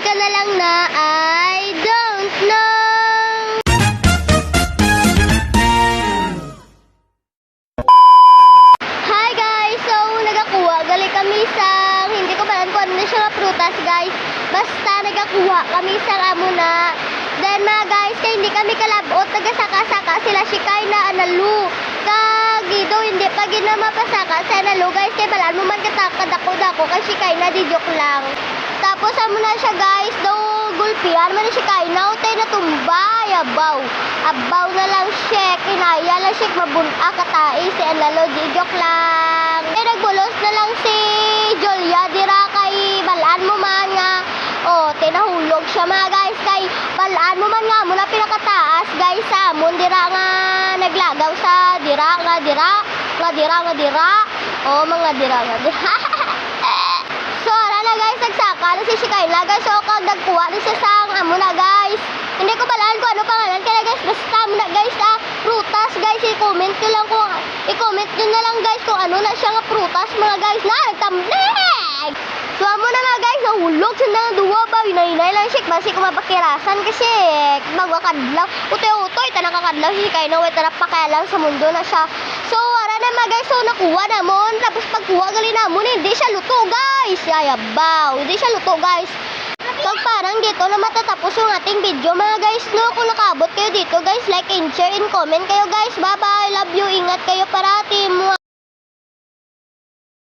ka na lang na I don't know. Hi guys! So, nagakuha. Gali kami sa, hindi ko balan kung ano na siya nga prutas guys. Basta nagakuha kami sa amo na. Then mga guys, kaya hindi kami kalabot. Nagasaka-saka sila sikay na analu. Kagido, hindi pa ginamapasaka sa analu guys. Kaya balan mo man katakadako-dako kay sikay na di joke lang. Tapos amo na siya guys, daw gulpian man siya kay na utay na tumbay, abaw. Abaw na lang siya, kinaya lang siya mabuna katai si Analo, di joke lang. Kaya nagbulos na lang si Julia, dira kay balaan mo man nga. Oh, tinahulog siya mga guys, kay balaan mo man nga muna pinakataas guys sa amon, dira nga naglagaw sa dira. Oh, mga dira. So, ara na guys, nagsaka na si Shikaila guys. So, kag nagkuha na siya sang amo na guys. Hindi ko balaan kung ano pangalan. Kaya guys, basta mo na guys, prutas guys. I-comment nyo lang kung, i-comment nyo na lang guys kung ano na siya nga prutas mga guys. Na, nagtamblig! So, amo na nga guys, nahulog siya na duwa ba. Inay-inay lang siya. Basi ko mapakirasan kasi magwakadlaw. Utoy-utoy, tanakakadlaw si Shikaila. Wait, tanapakayalang sa mundo na siya. So, ara na mga guys, so nakuha na mo. Tapos pagkuha gali na mo, hindi siya luto guys. Ayabaw, hindi siya luto guys. So parang dito na matatapos yung ating video mga guys, no. Kung nakabot kayo dito guys, like and share and comment kayo guys. Bye bye, love you, ingat kayo parati.